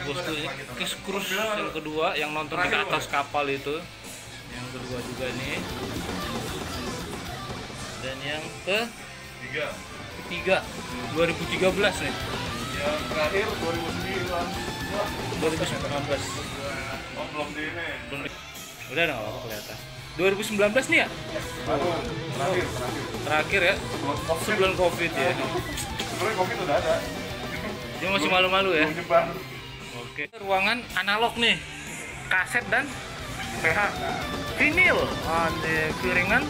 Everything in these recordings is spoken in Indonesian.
bosku, ini Kiss Cruise yang kedua, yang nonton di atas kapal itu. Yang kedua juga nih. Dan yang ketiga 2013 nih. Yang terakhir 2009. 2019. Oh, belum di ini. Udah nggak apa-apa kelihatan. 2019 nih ya? Terakhir ya? Sebelum COVID ya? Sebelum COVID udah ada. Dia masih malu-malu ya? Menyebar. Oke. Ruangan analog nih, kaset dan PH vinil. Ada piringan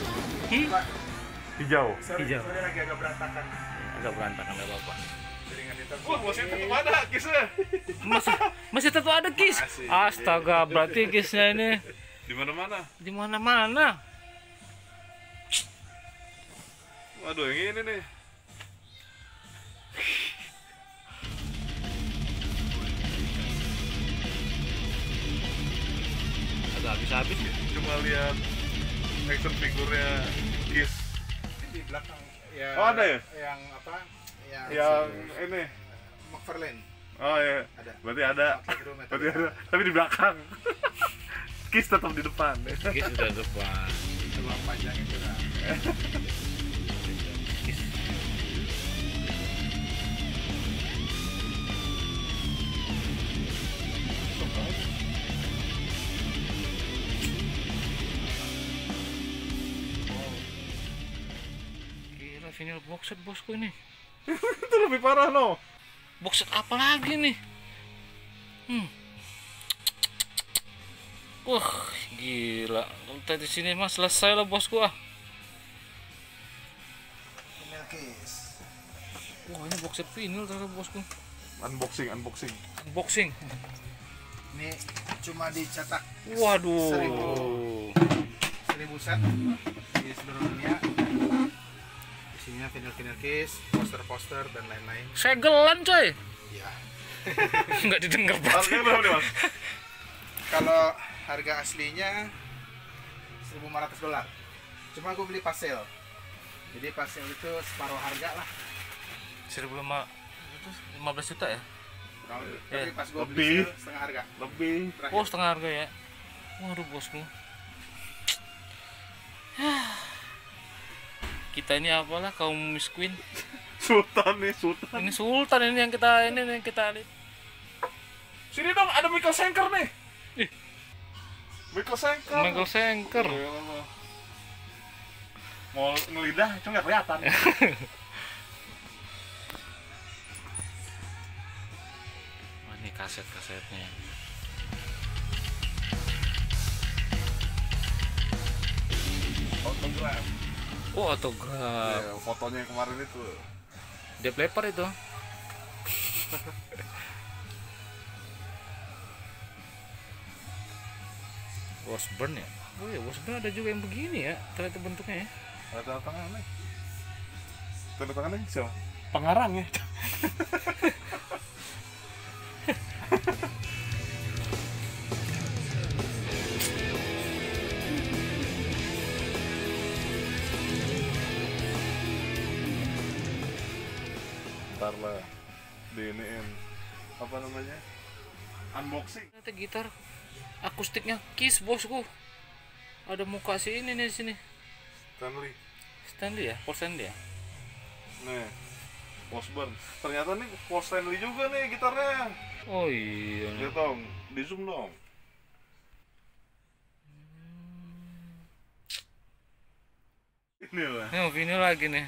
Hijau. hijau. Lagi agak berantakan. Agak berantakan, nggak apa-apa. Wah, bosnya tetap ada kisnya. Masih tetap ada Kiss. Masih. Astaga, berarti Kissnya ini Di mana-mana. di mana-mana. Waduh, yang ini nih. Agak habis-habis. Cuma lihat action figurnya Kiss. Di belakang ya. Oh, ada ya? Yang apa? Yang ini. McFarlane. Oh ya. Ada. Berarti ada. Berarti ada. Tapi di belakang. Kiss tetap di depan. Kiss sudah depan. Tulang panjangnya juga. Kiss. Gila, vinyl box set bosku ini. Itu lebih parah no. Box set apa lagi nih? Wah, gila. Tadi sini mah selesai lah bosku ah. Vinyl case. Wah, ini box set vinyl ternyata bosku. Unboxing. Unboxing. Ini cuma dicetak Waduh. 1000 set di seluruh dunia. Isinya vinyl case, poster-poster dan lain-lain. Segelan coy. Ya. Nggak didengar Harganya berapa nih, Mas? Kalau harga aslinya $1.500. Cuma gue beli pas sale. Jadi pas sale itu separuh harga lah. 15 juta ya? Tapi pas gue Lebih. beli sale setengah harga. Lebih. Terakhir. Oh, setengah harga ya. Waduh bosku. Kita ini apalah kaum miskin. Sultan nih, Sultan. Ini sultan ini yang kita lihat. Sini dong, ada Michael Schenker nih. Ih. Michael Schenker. Michael Schenker. Gila. Mau ngelidah, cuma nggak kelihatan. Wah, ini kaset-kasetnya. Autograf. Oh, autograf. Ya, fotonya yang kemarin itu. Dia Leppard itu. Washburn ya? Oh ya, Washburn ada juga yang begini ya, ternyata bentuknya ya. Ada tanda tangan nih. Tanda tangannya siapa? Pengarang ya. Ntar lah diiniin apa namanya, unboxing. Ternyata gitar akustiknya Kiss bosku. Ada muka si ini nih di sini. Stanley. Stanley ya, Paul Stanley ya. Nih, Washburn. Ternyata nih Paul Stanley juga nih gitarnya. Oh iya. Lihat dong, di zoom dong. Inilah. Nih vinyl lagi nih.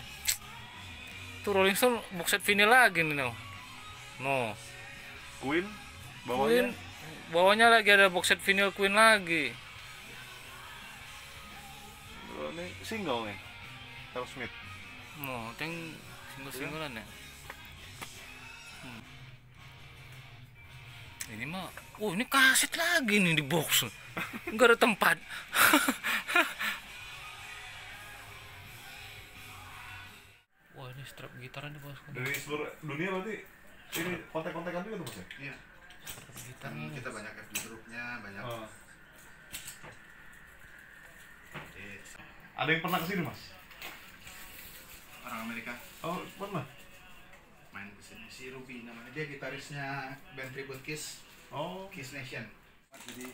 Tuh Rolling Stone box set vinyl lagi nih no. No. Queen Queen bawahnya. bawahnya lagi ada box set vinyl Queen lagi. Oh, ini single nih. Aerosmith. No, ting single-singlean ya. Ini mah, oh ini kaset lagi nih di box. Enggak ada tempat. Wah ini strap gitarnya nih bosku. Dari seluruh dunia berarti ini kontak-kontakan juga tuh Mas ya? Iya. Gitarnya Kita banyak FD grupnya, banyak. Oh. Yes. Ada yang pernah kesini Mas? Orang Amerika Oh pernah? main kesini, si Ruby namanya, dia gitarisnya band tribute Kiss. Oh, Kiss Nation. Jadi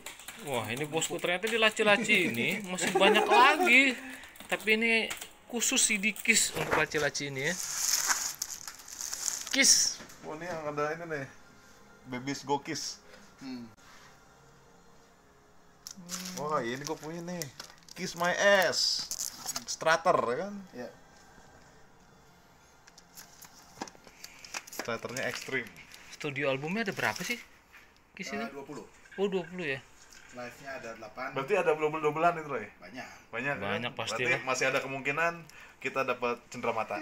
Wah, ini bosku ternyata di laci-laci ini masih banyak lagi. Tapi ini khusus CD Kiss untuk laci-laci ini ya. Kiss. oh ini yang ada ini nih. Babies Go Kiss. Wah, ini gue punya nih. Kiss My Ass. Strater ya kan? ya. Straternya ekstrim. Studio albumnya ada berapa sih? Kiss ini? 20. Oh, 20 ya. Live-nya ada 8. Berarti ada double-doublean itu, Roy? Banyak. Banyak, Banyak kan? pasti Berarti lah. masih ada kemungkinan kita dapat cenderamata.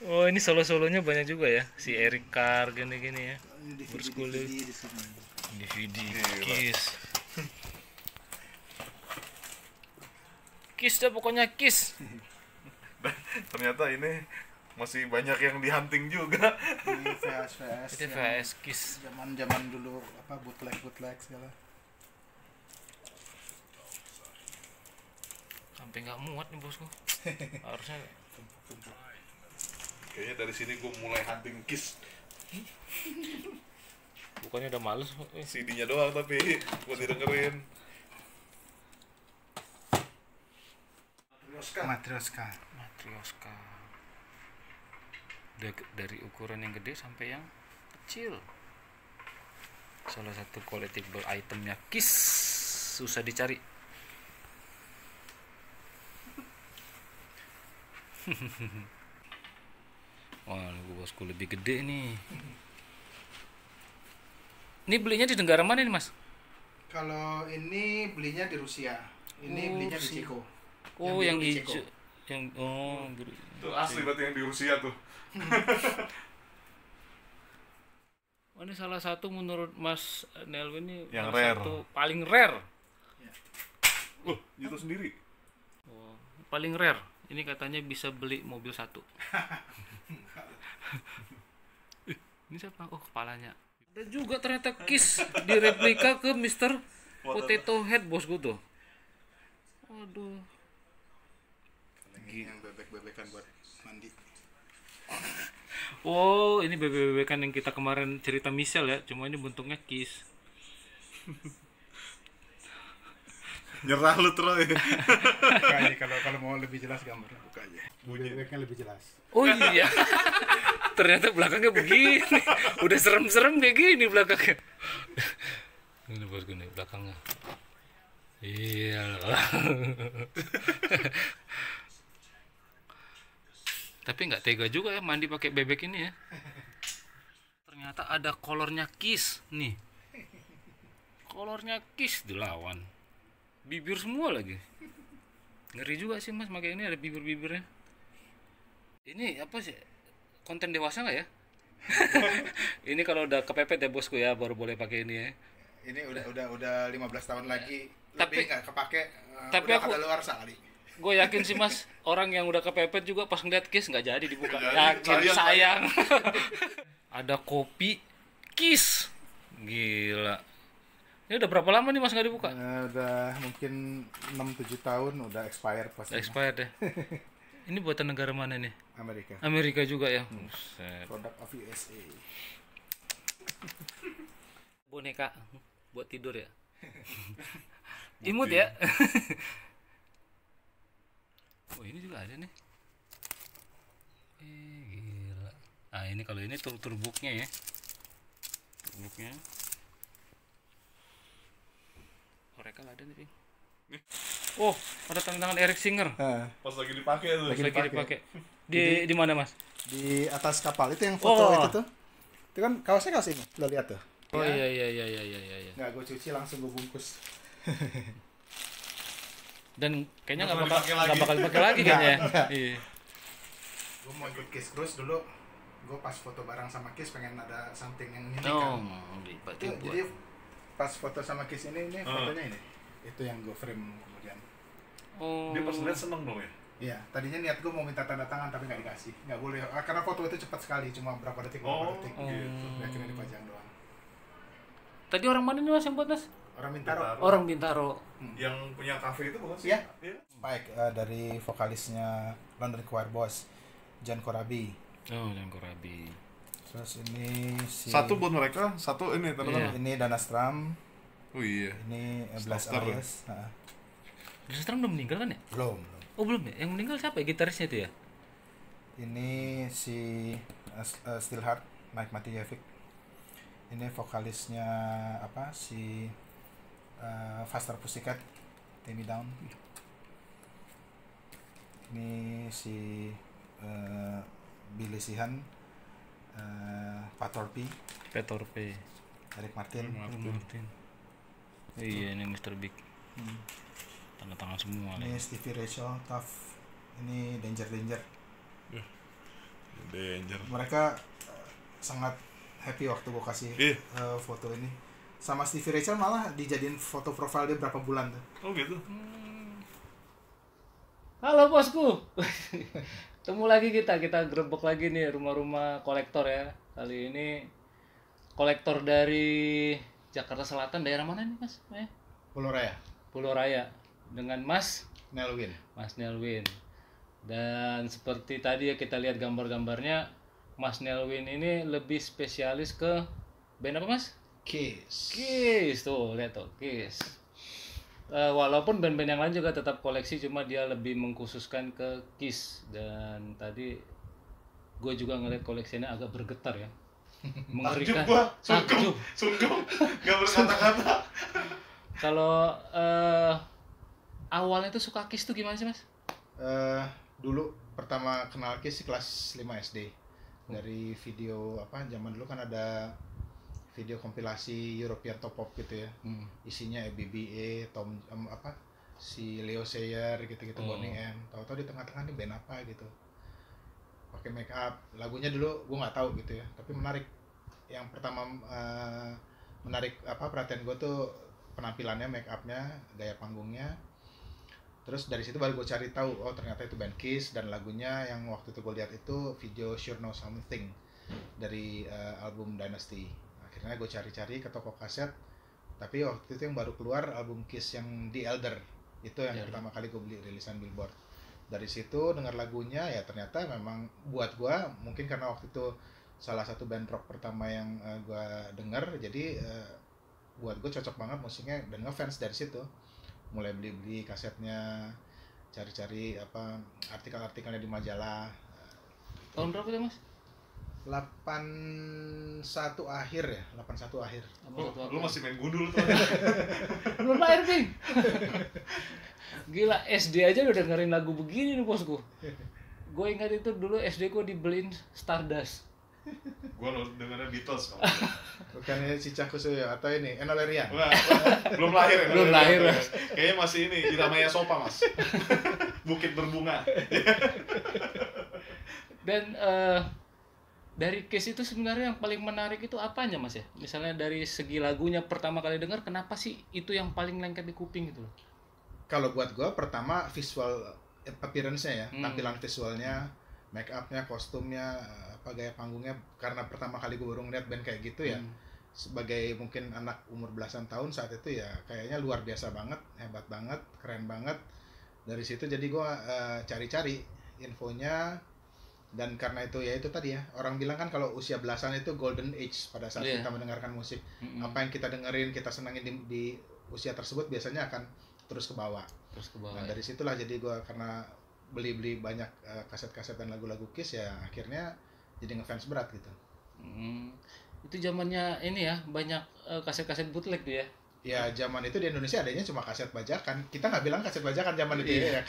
Oh, ini solo-solonya banyak juga ya. Si Eric Carr gini-gini ya. Ini Bersekolah. DVD di sini. DVD Gila. Kiss. Kiss dah pokoknya Kiss. Ternyata ini masih banyak yang dihunting juga. Ini VHS Itu VHS Kiss. zaman dulu apa bootleg segala. Sampai nggak muat nih bosku. Harusnya Kayaknya dari sini gue mulai hunting Kiss. bukannya udah males. CD-nya doang tapi buat didengerin. Matryoshka. Matryoshka. Dari ukuran yang gede sampai yang kecil. Salah satu collectible itemnya Kiss, susah dicari. Wah, ini bosku lebih gede nih. Ini belinya di negara mana nih, Mas? Kalau ini belinya di Rusia. Ini Oh, belinya di Rusia. Ceko. Oh, biru yang di hijau. Ceko. Yang Itu asli berarti yang di Rusia tuh. Oh, ini salah satu menurut Mas Nelwin ini Yang salah rare. satu paling rare. Itu sendiri. Oh, paling rare. Ini katanya bisa beli mobil satu. Ini siapa? Oh, kepalanya. Ada juga ternyata Kiss direplika ke Mr. Potato Head bosku tuh. Waduh. Ini yang bebek-bebekan buat mandi. Oh, ini bebek-bebekan yang kita kemarin cerita Michelle ya. Cuma ini bentuknya Kiss. Nyerah lu Troy. Buka aja kalau mau lebih jelas gambarnya buka aja. Bebeknya lebih jelas. Oh iya. Ternyata belakangnya begini. Udah serem-serem kayak gini belakangnya. Ini bosku nih belakangnya. Iya. Tapi nggak tega juga ya mandi pakai bebek ini ya. Ternyata ada kolornya Kiss nih. Kolornya Kiss dilawan. Bibir semua lagi. Ngeri juga sih Mas, pakai ini ada bibir-bibirnya. Ini apa sih? Konten dewasa nggak ya? Ini kalau udah kepepet ya bosku ya baru boleh pakai ini ya. Ini udah 15 tahun lagi. Tapi- Lebih nggak kepake. tapi udah aku- kadaluarsa kali. Gue yakin sih Mas, orang yang udah kepepet juga pas ngeliat Kiss nggak jadi dibuka. Nggak jadi, Yakin sayang. Ada kopi Kiss. Gila. Ini udah berapa lama nih Mas nggak dibuka? Udah mungkin 6-7 tahun udah expired pasti. Expired ya. Ini buatan negara mana nih? Amerika. Amerika juga ya. Buset. Product of USA. Boneka buat tidur ya. Imut ya. Oh ini juga ada nih. Gila. Ah ini kalau ini turbooknya ya. Turbooknya. Mereka ada nih. Ping. Oh ada tangan Eric Singer. Pas lagi dipakai tuh. Lagi Lagi dipakai. Jadi- Di mana Mas? Di atas kapal itu yang foto Oh. itu tuh. Itu kan kaosnya kaos ini. Lo lihat tuh. Oh Ya. iya. Nggak gue cuci langsung gue bungkus. Dan kayaknya Nggak nggak bakal bakal dipakai lagi. nggak bakal dipakai lagi kayaknya. ya. Nggak. Iya. Gue mau ikut Kiss Cruise dulu. Gue pas foto bareng sama Kiss pengen ada something yang unik Oh, kan. berarti Itu, buat. jadi pas foto sama Kiss ini fotonya ini. Itu yang gue frame kemudian. Oh. Dia pas lihat seneng dong ya. Iya, tadinya niat gue mau minta tanda tangan tapi nggak dikasih. Nggak boleh, karena foto itu cepat sekali, cuma berapa detik. Oh, Detik. gitu. Akhirnya dipajang doang. Tadi orang mana nih Mas yang buat Mas? Orang Bintaro. Bintaro. Orang Bintaro. Yang punya cafe itu bukan sih? Iya. Iya. Baik, dari vokalisnya London Choir Boss, John Corabi. Oh, yang Korabi. Terus ini si Satu buat mereka, satu ini tanda Iya. tangan. ini Danastram, Oh iya. ini Blast Starter. Alias. Sekarang belum meninggal kan ya? Belum. Oh belum ya? Yang meninggal siapa ya? Gitarisnya itu ya? Ini si Steelheart, Mike Matijevic. Ini vokalisnya apa si Faster Pussycat, Tammy Down. Ini si Billy Sheehan, Pat Torpey, Petorpe. Eric Martin. Martin. Iya ini Mr. Big. Tanda tangan semua. Ini Stevie Rachel, Tough. Ini Danger. Danger. Mereka sangat happy waktu gue kasih Iya. foto ini. Sama Stevie Rachel malah dijadiin foto profile dia berapa bulan tuh. Oh gitu. Halo bosku. Ketemu lagi kita gerebek lagi nih rumah-rumah kolektor ya. Kali ini kolektor dari Jakarta Selatan, daerah mana nih Mas? Pulau Raya, Pulau Raya dengan Mas Nelwin. Nelwin. Dan seperti tadi ya kita lihat gambar-gambarnya, Mas Nelwin ini lebih spesialis ke band apa Mas? Kiss. Kiss tuh, lihat tuh Kiss. Walaupun band-band yang lain juga tetap koleksi, cuma dia lebih mengkhususkan ke Kiss. Dan tadi gue juga ngeliat koleksinya agak bergetar ya, mengerikan. Takjub. Sungguh, gak berkata-kata. Kalau awalnya tuh suka Kiss tuh gimana sih Mas? Dulu pertama kenal Kiss kelas 5 SD. Dari video apa zaman dulu kan ada video kompilasi European Top Pop gitu ya. Isinya BBA, si Leo Sayer gitu-gitu, Bonnie M. Tahu-tahu di tengah-tengah nih band apa gitu. Pakai make up. Lagunya dulu gua nggak tahu gitu ya, tapi menarik. Yang pertama menarik perhatian gua tuh penampilannya, make upnya, gaya panggungnya. Terus dari situ baru gue cari tahu, oh ternyata itu band Kiss, dan lagunya yang waktu itu gue lihat itu video Sure Know Something dari album Dynasty. Akhirnya gue cari-cari ke toko kaset, tapi waktu itu yang baru keluar album Kiss yang The Elder, itu yang pertama kali gue beli rilisan Billboard. Dari situ dengar lagunya, ya ternyata memang buat gue, mungkin karena waktu itu salah satu band rock pertama yang gue denger, jadi buat gue cocok banget musiknya dan ngefans dari situ. Mulai beli kasetnya, cari-cari artikel-artikelnya di majalah. Tahun berapa tuh Mas? 81 akhir ya, 81 akhir. Lu masih main gundul tuh. Belum lahir Bing. Gila, SD aja udah dengerin lagu begini nih bosku. Gue ingat itu dulu SD gue dibeliin Stardust. Gua dengerin Beatles kamu. Bukannya si Cakusuyo atau ini Enno Lerian. Wah, belum lahir ya? Belum lahir, Mas. Kayaknya masih ini, Iramaya Sopa, Mas. Bukit Berbunga. Dan dari Kiss itu sebenarnya yang paling menarik itu apanya Mas ya? Misalnya dari segi lagunya pertama kali denger, kenapa sih itu yang paling lengket di kuping gitu loh? Kalau buat gua pertama visual appearance-nya ya, tampilan visualnya, make up-nya, kostumnya, gaya panggungnya, karena pertama kali gue baru ngeliat band kayak gitu ya. Sebagai mungkin anak umur belasan tahun saat itu ya, kayaknya luar biasa banget, hebat banget, keren banget. Dari situ jadi gue cari-cari infonya, dan karena itu ya itu tadi ya, orang bilang kan kalau usia belasan itu golden age pada saat kita mendengarkan musik. Apa yang kita dengerin, kita senangin di usia tersebut biasanya akan terus ke bawah. Nah dari situlah jadi gue karena beli banyak kaset-kaset dan lagu-lagu Kiss ya, akhirnya jadi ngefans berat gitu. Itu zamannya ini ya, banyak kaset-kaset bootleg tuh ya. Ya zaman itu di Indonesia adanya cuma kaset bajakan. Kita nggak bilang kaset bajakan zaman itu ya,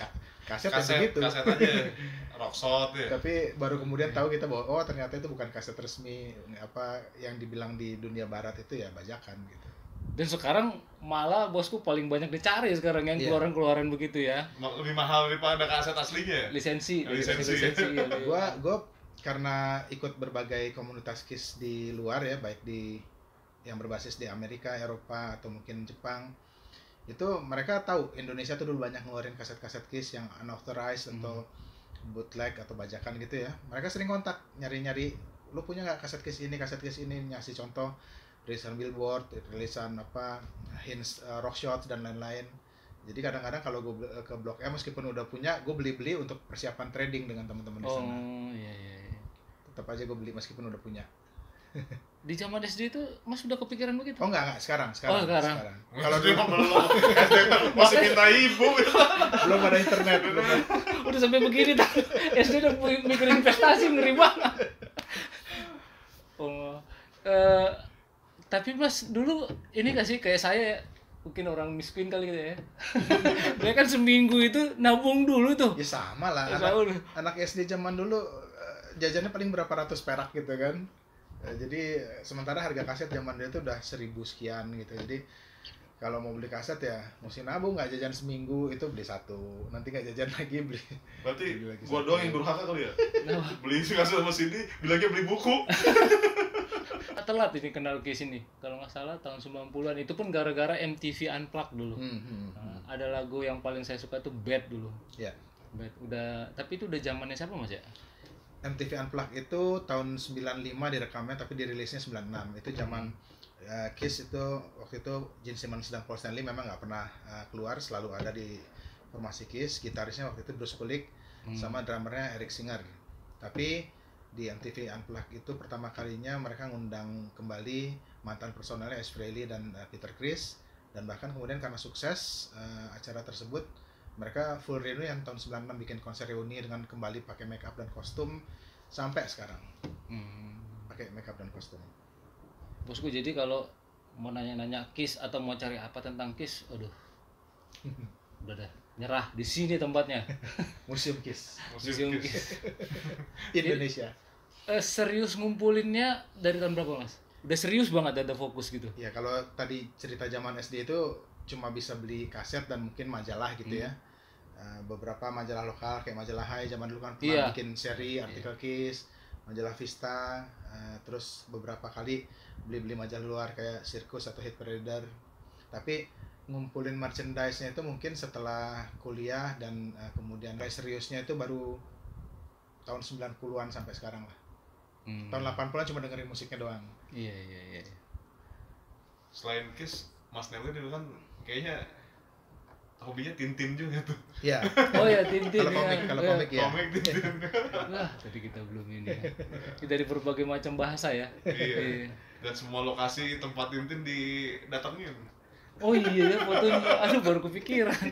kaset begitu. Kaset aja, rockshot ya. Tapi baru kemudian tahu kita bahwa oh ternyata itu bukan kaset resmi, apa yang dibilang di dunia barat itu ya bajakan gitu. Dan sekarang malah bosku paling banyak dicari sekarang yang keluaran-keluaran begitu ya. Lebih mahal daripada kaset aslinya. Lisensi. Ya. Gua karena ikut berbagai komunitas Kiss di luar ya, baik di yang berbasis di Amerika, Eropa, atau mungkin Jepang, itu mereka tahu Indonesia tuh dulu banyak ngeluarin kaset-kaset Kiss yang unauthorized atau bootleg atau bajakan gitu ya. Mereka sering kontak, nyari-nyari, lu punya nggak kaset Kiss ini, ngasih contoh, rilisan Billboard, rilisan Hints, Rockshot, dan lain-lain. Jadi kadang-kadang kalau gue ke Blok M meskipun udah punya, gue beli-beli untuk persiapan trading dengan teman-teman di sana. Oh iya. Tetap aja gue beli meskipun udah punya. Di zaman SD itu Mas udah kepikiran begitu? Oh enggak, sekarang. Oh, sekarang. Kalau Dia dulu belum. SD masih minta ibu. belum ada internet, belum ada. Udah sampai begini tak? SD udah mikirin investasi, ngeri banget. Oh, tapi Mas dulu ini gak sih kayak saya, mungkin orang miskin kali gitu ya. Dia kan seminggu itu nabung dulu tuh. Ya sama lah. Ya, Anak SD zaman dulu jajannya paling berapa ratus perak gitu kan. Jadi sementara harga kaset zaman dia itu udah 1.000 sekian gitu. Jadi kalau mau beli kaset ya mesti nabung, nggak jajan seminggu itu beli satu, nanti nggak jajan lagi beli. Berarti beli lagi gua satu. doang yang durhaka kali ya. Kenapa? Beli kaset sama Cindy, bilangnya beli buku. Telat ini kenal Kiss ini. Kalau nggak salah tahun 90-an. Itu pun gara-gara MTV Unplugged dulu. Nah, ada lagu yang paling saya suka tuh Bad dulu. Ya. Bad. Udah, tapi itu udah zamannya siapa Mas ya? MTV Unplugged itu tahun 95 direkamnya tapi dirilisnya 96. Itu zaman Kiss itu waktu itu Gene Simmons dan Paul Stanley memang nggak pernah keluar, selalu ada di formasi Kiss. Gitarisnya waktu itu Bruce Kulick sama drummernya Eric Singer. Tapi di MTV Unplugged itu pertama kalinya mereka ngundang kembali mantan personelnya Ace Frehley dan Peter Criss, dan bahkan kemudian karena sukses acara tersebut mereka full reunion tahun 96 bikin konser reuni dengan kembali pakai make up dan kostum sampai sekarang. Pakai make up dan kostum. Bosku, jadi kalau mau nanya-nanya Kiss atau mau cari apa tentang Kiss, aduh. Udah dah, nyerah di sini tempatnya. Museum Kiss Museum Kiss. Indonesia. Serius ngumpulinnya dari tahun berapa Mas? Udah serius banget ada fokus gitu. Ya kalau tadi cerita zaman SD itu cuma bisa beli kaset dan mungkin majalah gitu ya. Beberapa majalah lokal kayak majalah Hai zaman dulu kan pernah bikin seri artikel Kiss, majalah Vista, terus beberapa kali beli majalah luar kayak Circus atau Hit Parader. Tapi ngumpulin merchandise-nya itu mungkin setelah kuliah dan kemudian seriusnya itu baru tahun 90-an sampai sekarang lah. Tahun 80-an cuma dengerin musiknya doang. Iya. Selain Kiss, Mas Nelly dulu kan kayaknya hobinya Tintin juga tuh. Iya. Oh ya, Tintin. Kalau komik ya. Komik Tintin. Wah, tadi kita belum ini ya. Dari berbagai macam bahasa ya. Iya. Dan semua lokasi tempat Tintin didatengin. Oh iya ya, fotonya. Aduh, baru kepikiran.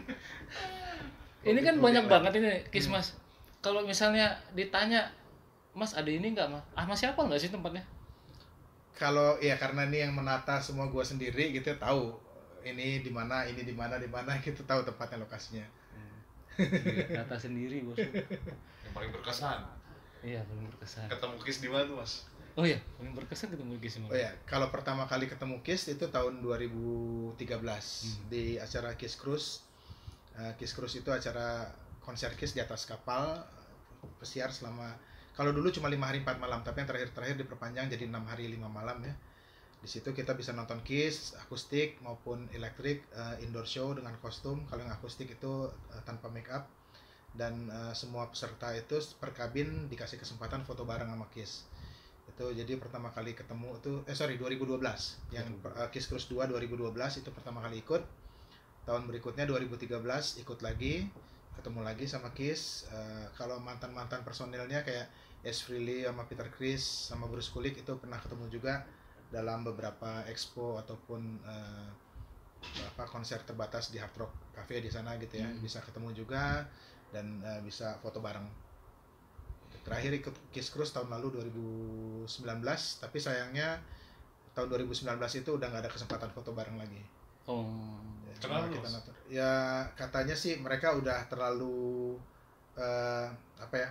Ini kan banyak banget ini Kiss Mas. Kalau misalnya ditanya, Mas ada ini nggak Mas? Mas siapa nggak sih tempatnya? Kalau ya karena ini yang menata semua gua sendiri gitu ya, tahu ini di mana gitu, tahu tempatnya lokasinya. Nata sendiri bos. Yang paling berkesan. Iya, paling berkesan. Ketemu Kiss di mana tuh, Mas? Oh iya, paling berkesan ketemu Kiss. Oh ya, kalau pertama kali ketemu Kiss itu tahun 2013 di acara Kiss Cruise. Kiss Cruise itu acara konser Kiss di atas kapal pesiar selama, kalau dulu cuma 5 hari 4 malam, tapi yang terakhir diperpanjang jadi 6 hari 5 malam ya. Di situ kita bisa nonton Kiss akustik maupun elektrik, indoor show dengan kostum. Kalau yang akustik itu tanpa make up, dan semua peserta itu per kabin dikasih kesempatan foto bareng sama Kiss. Itu jadi pertama kali ketemu itu 2012 yang Kiss Cruise 2 2012 itu pertama kali ikut. Tahun berikutnya 2013 ikut lagi, ketemu lagi sama Kiss. Kalau mantan personilnya kayak Ace Frehley sama Peter Criss sama Bruce Kulick itu pernah ketemu juga dalam beberapa expo ataupun konser terbatas di Hard Rock Cafe di sana gitu ya. Bisa ketemu juga dan bisa foto bareng. Terakhir ikut Kiss Cruise tahun lalu 2019, tapi sayangnya tahun 2019 itu udah nggak ada kesempatan foto bareng lagi. Oh, kenapa? Ya katanya sih mereka udah terlalu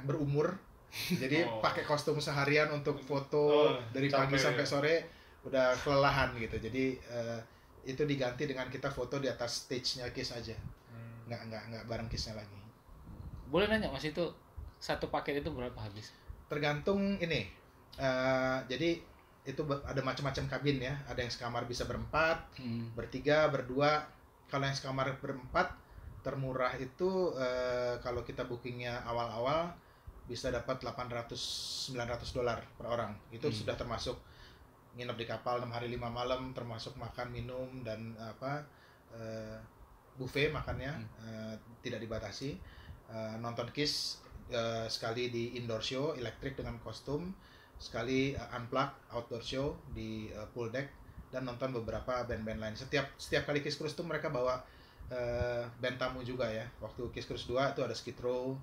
berumur. Jadi pakai kostum seharian untuk foto dari pagi sampai sore udah kelelahan gitu. Jadi itu diganti dengan kita foto di atas stage-nya Kiss aja. Nggak bareng Kiss-nya lagi. Boleh nanya Mas, itu satu paket itu berapa habis? Tergantung ini. Jadi itu ada macam-macam kabin ya. Ada yang sekamar bisa berempat, bertiga, berdua. Kalau yang sekamar berempat termurah itu kalau kita bookingnya awal-awal bisa dapat $800-900 per orang. Itu sudah termasuk nginep di kapal 6 hari 5 malam, termasuk makan, minum dan buffet makannya, tidak dibatasi. Nonton Kiss sekali di indoor show elektrik dengan kostum, sekali unplugged outdoor show di pool deck, dan nonton beberapa band-band lain. Setiap kali Kiss Cruise tuh mereka bawa band tamu juga ya. Waktu Kiss Cruise 2 itu ada Skid Row,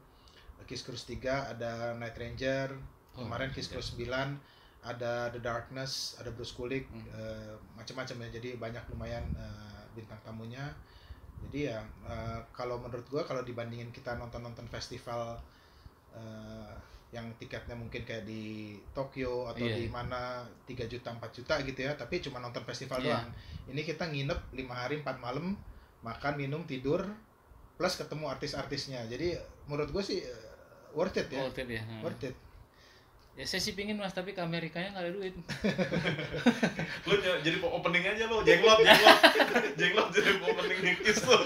Kiss Cruise 3 ada Night Ranger, kemarin Kiss Cruise 9 ada The Darkness, ada Bruce Kulick, macam-macam ya. Jadi banyak lumayan bintang tamunya. Jadi ya kalau menurut gua, kalau dibandingin kita nonton festival yang tiketnya mungkin kayak di Tokyo atau di mana 3 juta 4 juta gitu ya, tapi cuma nonton festival doang. Ini kita nginep 5 hari 4 malam, makan minum tidur plus ketemu artis-artisnya. Jadi menurut gue sih worth it ya. Worth it. Ya saya sih pingin Mas, tapi ke Amerikanya nggak ada duit. Lu jadi opening aja lo, jenglot jadi opening Kiss lo.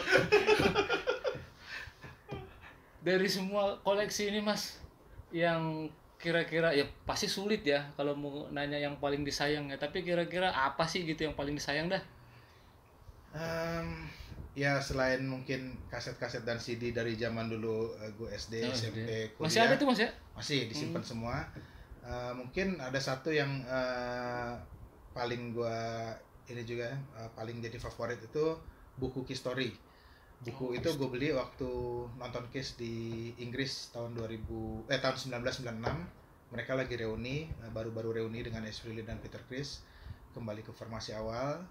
Dari semua koleksi ini Mas, yang kira-kira ya pasti sulit ya kalau mau nanya yang paling disayang ya, tapi kira-kira apa sih gitu yang paling disayang dah? Ya selain mungkin kaset-kaset dan CD dari zaman dulu gue SD, SMP, kuliah. Masih ada tuh Mas ya? Masih disimpan semua. Mungkin ada satu yang paling gue ini juga paling jadi favorit itu buku Kiss Story. Buku itu gue beli waktu nonton Kiss di Inggris tahun 1996. Mereka lagi reuni, baru-baru reuni dengan Ace Frehley dan Peter Criss, kembali ke formasi awal.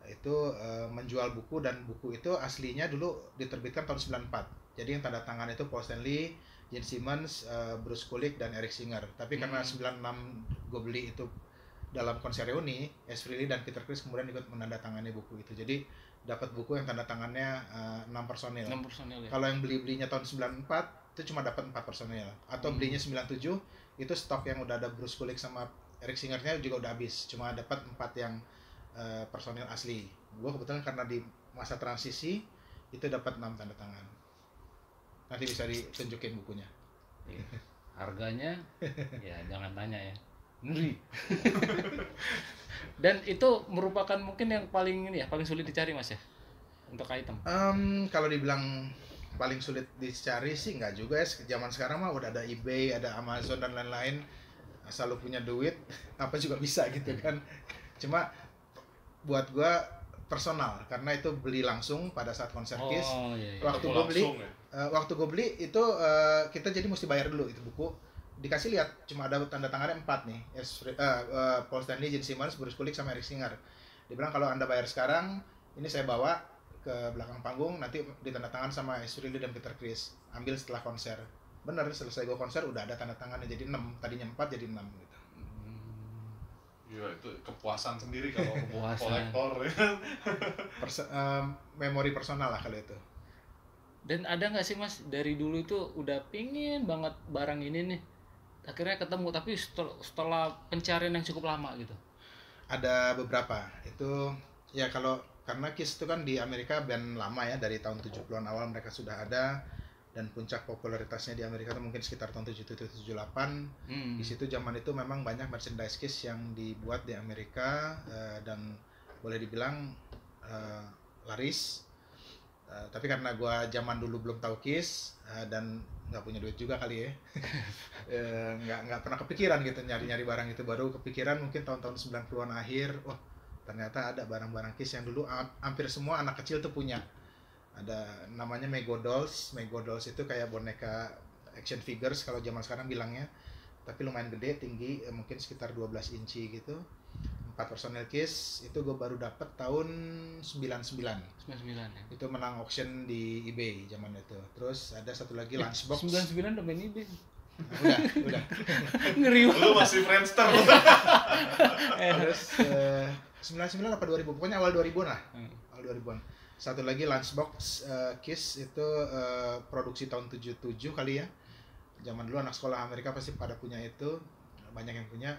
Itu menjual buku, dan buku itu aslinya dulu diterbitkan tahun 94. Jadi yang tanda tangan itu Paul Stanley, Gene Simmons, Bruce Kulick, dan Eric Singer. Tapi karena 96 gue beli itu dalam konser reuni, Ace Frehley dan Peter Criss kemudian ikut menandatangani buku itu. Jadi dapat buku yang tanda tangannya 6 personil. 6 personil ya. Kalau yang belinya tahun 94 itu cuma dapat 4 personil. Atau belinya 97 itu stok yang udah ada Bruce Kulick sama Eric Singer-nya juga udah habis. Cuma dapat 4 yang personil asli. Gue kebetulan karena di masa transisi itu dapat 6 tanda tangan. Nanti bisa ditunjukin bukunya. Harganya ya jangan tanya ya. Ngeri. Dan itu merupakan mungkin yang paling ini ya, paling sulit dicari Mas ya untuk item. Kalau dibilang paling sulit dicari sih nggak juga ya. Zaman sekarang mah udah ada eBay, ada Amazon dan lain-lain. Asal lu punya duit, apa juga bisa gitu kan. Cuma buat gua personal, karena itu beli langsung pada saat konser Kiss. Iya. Waktu gue beli itu kita jadi mesti bayar dulu itu buku. Dikasih lihat cuma ada tanda tangannya 4 nih. Paul Stanley, Gene Simmons, Bruce Kulick, sama Eric Singer. Dibilang kalau Anda bayar sekarang, ini saya bawa ke belakang panggung, nanti ditandatangan sama Ace Frehley dan Peter Criss. Ambil setelah konser. Bener, selesai gue konser udah ada tanda tangannya, jadi 6. Tadinya 4 jadi 6 gitu. Iya, itu kepuasan sendiri kalau kolektor ya. Memori personal lah kalau itu. Dan ada nggak sih Mas, dari dulu itu udah pingin banget barang ini nih, akhirnya ketemu tapi setelah pencarian yang cukup lama gitu? Ada beberapa. Itu ya karena Kiss itu kan di Amerika band lama ya, dari tahun 70-an awal mereka sudah ada, dan puncak popularitasnya di Amerika itu mungkin sekitar tahun 77-78. Di situ zaman itu memang banyak merchandise Kiss yang dibuat di Amerika, dan boleh dibilang laris. Tapi karena gua zaman dulu belum tahu Kiss, dan nggak punya duit juga kali ya, nggak pernah kepikiran gitu nyari-nyari barang itu. Baru kepikiran mungkin tahun-tahun 90-an akhir, wah ternyata ada barang-barang Kiss yang dulu hampir semua anak kecil tuh punya. Ada namanya Mego Dolls. Mego Dolls itu kayak boneka action figures kalau zaman sekarang bilangnya, tapi lumayan gede, tinggi, mungkin sekitar 12 inci gitu. 4 personel Kiss itu gue baru dapat tahun 99 ya. Itu menang auction di eBay zaman itu. Terus ada satu lagi Lunchbox. 99 udah main eBay. Udah. Ngeri banget. Lu masih Friendster. Terus 99 apa 2000, pokoknya awal 2000-an lah. Awal 2000-an. Satu lagi Lunchbox Kiss itu produksi tahun 77 kali ya. Zaman dulu anak sekolah Amerika pasti pada punya itu, banyak yang punya.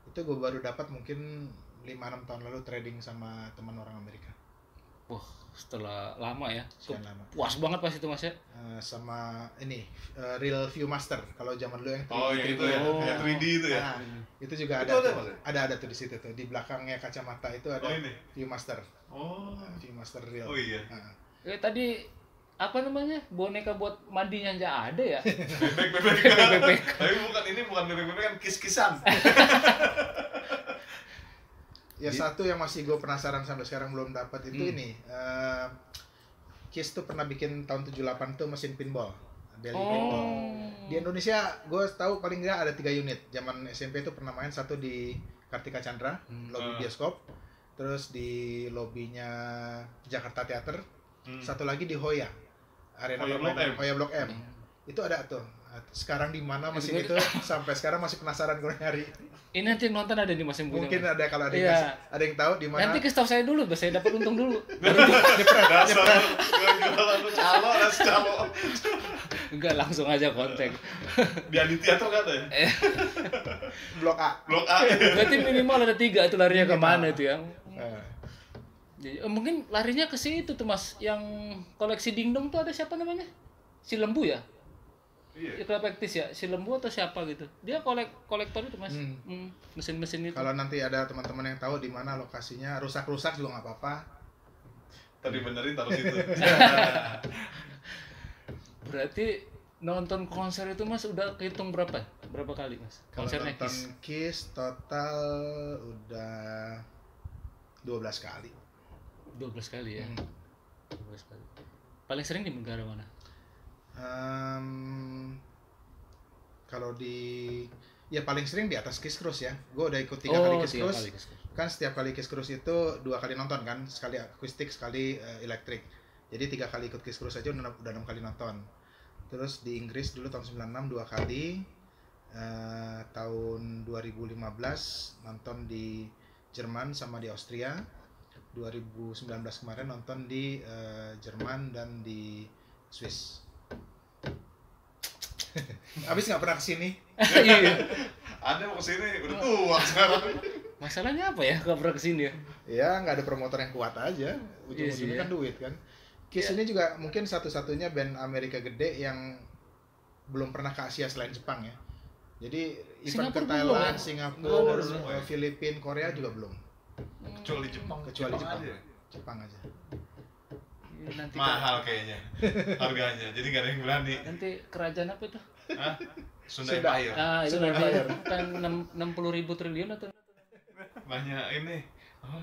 Itu gue baru dapat mungkin 5-6 tahun lalu trading sama teman orang Amerika. Wah, setelah lama ya. Sekian lama. Puas banget pas itu Mas ya. Sama ini Real Viewmaster kalau zaman dulu yang 3D. Oh iya itu ya, kayak 3D itu ya. Nah, itu juga ada. Itu Ada tuh di situ tuh. Di belakangnya kacamata itu ada ini. Viewmaster. Oh. Viewmaster Real. Oh iya. Tadi apa namanya boneka buat mandinya aja ada ya. bebek. Tapi ini bukan bebek kan kis-kisan. Ya satu yang masih gue penasaran sampai sekarang belum dapat itu ini. Kiss tuh pernah bikin tahun 78 tuh mesin pinball. Belly pinball. Di Indonesia gue tahu paling nggak ada 3 unit. Zaman SMP tuh pernah main satu di Kartika Chandra, lobby bioskop. Terus di lobbynya Jakarta Theater. Satu lagi di Hoya. Arena Hoya Blok M. Itu ada tuh. Sekarang di mana mesin itu sampai sekarang masih penasaran gue nyari. Ini nanti yang nonton ada di Mas yang punya. Mungkin ada kalau ada Iya. ada yang tahu di mana. Nanti kasih tahu saya dulu, biar saya dapat untung dulu. Baru Dasar jualan lu calo. enggak langsung aja kontak. Di Aditya tuh kan ya? Blok A. Blok A. Berarti minimal ada 3 itu larinya Minimal. kemana itu ya? Eh, Jadi, mungkin larinya ke situ tuh Mas, yang koleksi dingdong tuh ada siapa namanya? Si Lembu ya? Iya. Itu Epektis ya? Si Lembu atau siapa gitu? Dia kolektor itu Mas. Mesin-mesin itu. Kalau nanti ada teman-teman yang tahu di mana lokasinya, rusak-rusak juga nggak apa-apa. Tadi benerin taruh situ. Berarti nonton konser itu Mas udah kehitung berapa? Berapa kali Mas? Kalau Konsernya nonton Kiss. Kiss total udah 12 kali. 12 kali ya. 12 kali. Paling sering di negara mana? Kalau ya paling sering di atas Kiss Cruise ya. Gue udah ikut 3 kali Kiss 3 Cruise. kali Kiss Cruise. Kan setiap kali Kiss Cruise itu 2 kali nonton kan, sekali akustik, sekali elektrik. Jadi 3 kali ikut Kiss Cruise aja udah 6 kali nonton. Terus di Inggris dulu tahun 96 2 kali. Tahun 2015 nonton di Jerman sama di Austria. 2019 kemarin nonton di Jerman dan di Swiss. Abis nggak pernah kesini? Iya. Ada mau kesini, udah tua sekarang. Masalahnya apa ya? Gak pernah kesini ya? Ya nggak ada promotor yang kuat aja. Ujung-ujungnya Iya sih, kan duit kan. Kiss ini juga mungkin satu-satunya band Amerika gede yang belum pernah ke Asia selain Jepang ya. Jadi event ke Singapura Thailand, belum. Singapura, Belum. Filipina, Korea juga belum. Kecuali Jepang. Kecuali Jepang. aja. Jepang aja. Nanti Mahal kayaknya harganya, jadi nggak ada yang berani. Nanti kerajaan apa itu? Hah? Sunda Sunda. Empire. Itu Sudah nanti bayar. kan 60.000 triliun atau Banyak ini. Oh,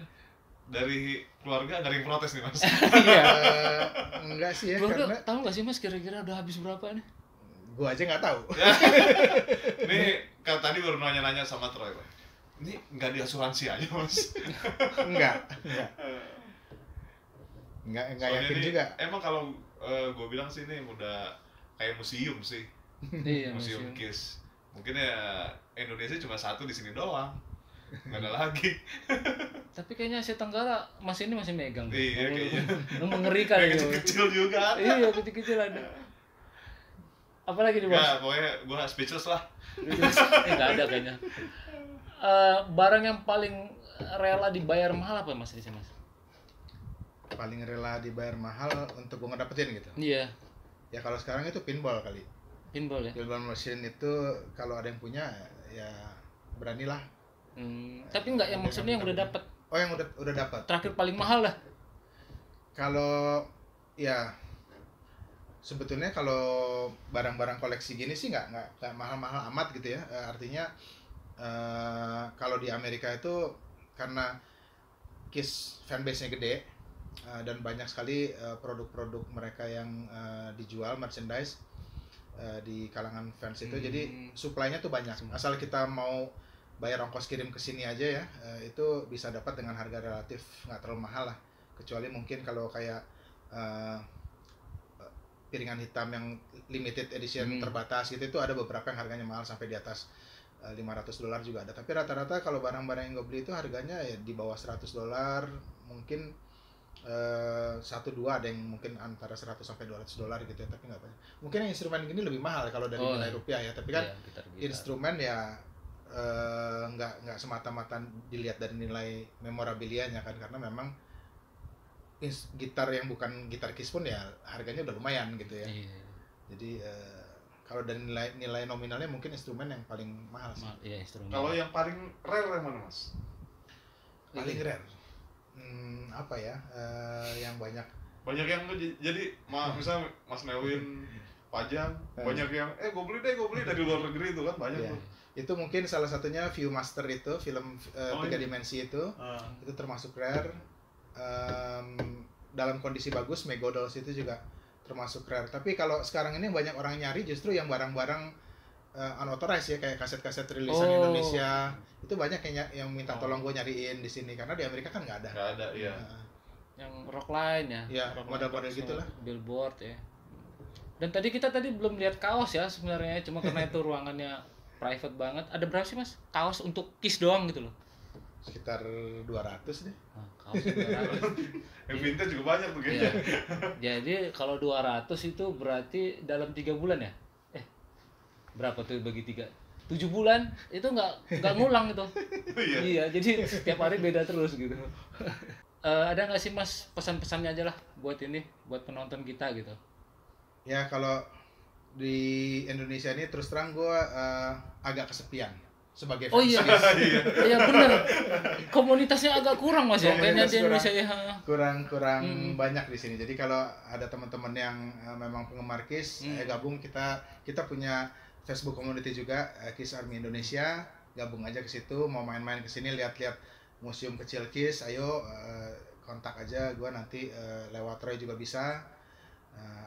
dari keluarga ada yang protes nih mas. iya. Enggak sih ya, Keluarga karena tahu nggak sih Mas kira-kira udah habis berapa nih? gua aja nggak tahu. Nih kan tadi baru nanya-nanya sama Troy. Pak. Ini nggak diasuransi aja mas. Enggak. Enggak Soalnya yakin ini, juga. emang kalau gue bilang sih ini udah kayak museum sih. Iya, Museum Kiss. Mungkin ya Indonesia cuma satu di sini doang. Nggak ada lagi. Tapi kayaknya Asia Tenggara Mas ini masih megang. Iya, kayaknya. Mengerikan Kayak itu. kecil-kecil juga. Iya, kecil-kecil ada. Apalagi nih Mas? Ya, pokoknya gue speechless lah. Nggak ada kayaknya. Barang yang paling rela dibayar mahal apa Mas di sini Mas? Paling rela dibayar mahal untuk gua ngedapetin gitu. Iya, Ya kalau sekarang itu pinball kali. pinball ya. Pinball machine itu kalau ada yang punya ya beranilah. Tapi nggak yang maksudnya yang udah dapat. Oh yang udah dapat. Terakhir paling mahal lah. Kalau ya sebetulnya kalau barang-barang koleksi gini sih nggak mahal-mahal amat gitu ya. Artinya kalau di Amerika itu karena Kiss fanbase-nya gede dan banyak sekali produk-produk mereka yang dijual merchandise di kalangan fans itu, jadi supply-nya tuh banyak. Asal kita mau bayar ongkos kirim ke sini aja ya, itu bisa dapat dengan harga relatif nggak terlalu mahal lah. Kecuali mungkin kalau kayak piringan hitam yang limited edition terbatas gitu, itu ada beberapa yang harganya mahal sampai di atas $500 juga ada. Tapi rata-rata kalau barang-barang yang gue beli itu harganya ya di bawah $100, mungkin 1-2 ada yang mungkin antara $100 sampai $200 gitu ya, tapi nggak banyak. Mungkin yang instrumen gini lebih mahal kalau dari nilai rupiah ya, tapi kan instrumen ya nggak semata-mata dilihat dari nilai memorabilianya kan, karena memang gitar yang bukan gitar Kiss pun ya harganya udah lumayan gitu ya. Jadi kalau dari nilai nominalnya mungkin instrumen yang paling mahal sih. Iya, instrumen. Kalau yang paling rare yang mana mas? Paling rare. Apa ya? Yang banyak banyak yang tuh jadi misalnya Mas Nelwin pajang, banyak yang gue beli dari luar negeri itu kan banyak Iya. tuh. Itu mungkin salah satunya Viewmaster itu, film tiga iya. dimensi itu termasuk rare. Dalam kondisi bagus, Megodolls itu juga termasuk rare. Tapi kalau sekarang ini banyak orang nyari justru yang barang-barang unauthorized ya, kayak kaset-kaset rilisan Indonesia. Itu banyak yang minta tolong gue nyariin di sini karena di Amerika kan nggak ada. Nggak ada, iya. Yang rockline ya. Iya, Rockline model-model box, gitulah. Billboard ya. Dan kita tadi belum lihat kaos ya sebenarnya, cuma karena itu ruangannya private banget. Ada berapa sih Mas? Kaos untuk Kiss doang gitu loh. Sekitar 200 deh. Nah, kaos 200. Yang vintage juga banyak tuh Iya. kayaknya. Jadi kalau 200 itu berarti dalam 3 bulan ya? Berapa tuh bagi 3? 7 bulan itu nggak ngulang itu. Iya. Iya, jadi setiap hari beda terus gitu. Ada nggak sih Mas pesan-pesannya aja lah buat penonton kita gitu? Ya kalau di Indonesia ini terus terang gue agak kesepian sebagai fans. Oh iya, iya bener. Komunitasnya agak kurang Mas ya, kayaknya di Indonesia ya. Kurang banyak di sini. Jadi kalau ada teman-teman yang memang penggemar Kiss, gabung kita punya Facebook community juga, Kiss Army Indonesia. Gabung aja ke situ, mau main-main ke sini lihat-lihat museum kecil Kiss, ayo kontak aja gue nanti lewat Roy juga bisa.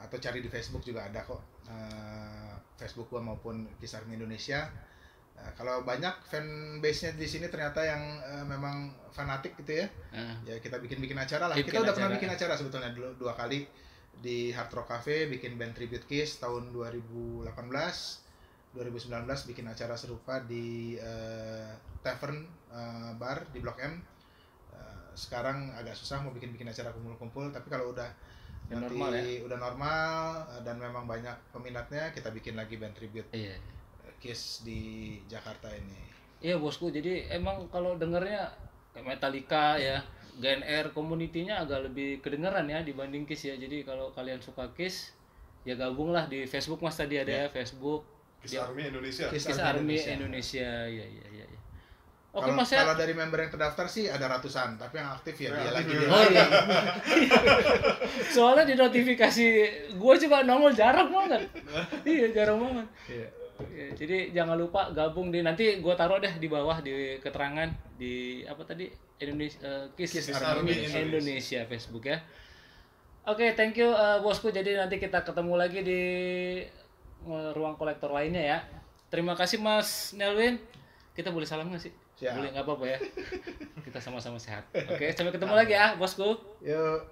Atau cari di Facebook juga ada kok, Facebook gua maupun Kiss Army Indonesia. Kalau banyak fanbase-nya di sini ternyata yang memang fanatik gitu ya. Ya kita bikin acara lah. Kita udah pernah bikin acara sebetulnya dulu 2 kali di Hard Rock Cafe, bikin band tribute Kiss tahun 2018, 2019 bikin acara serupa di Tavern Bar di Blok M. Sekarang agak susah mau bikin acara kumpul-kumpul, tapi kalau udah nanti normal ya? udah normal dan memang banyak peminatnya, kita bikin lagi band tribute Kiss di Jakarta ini. Iya bosku, jadi emang kalau dengernya kayak Metallica ya, GNR community-nya agak lebih kedengeran ya dibanding Kiss ya. Jadi kalau kalian suka Kiss, ya gabunglah di Facebook Mas tadi ada ya Facebook Kiss Army Indonesia. Kiss Army Indonesia. Iya. Oke Mas ya. Kalau dari member yang terdaftar sih ada ratusan, tapi yang aktif ya dia lagi. Oh iya. Soalnya di notifikasi gue juga nongol jarang banget. Iya jarang banget. Iya. Jadi jangan lupa gabung nanti gue taruh deh di bawah di keterangan di apa tadi Indonesia Kiss Army Indonesia Facebook ya. Oke, thank you bosku. Jadi nanti kita ketemu lagi di ruang kolektor lainnya ya. Terima kasih Mas Nelwin. Kita boleh salam nggak sih? Siap. Boleh, nggak apa-apa ya. Kita sama-sama sehat. Oke, sampai ketemu lagi ya bosku. Yuk.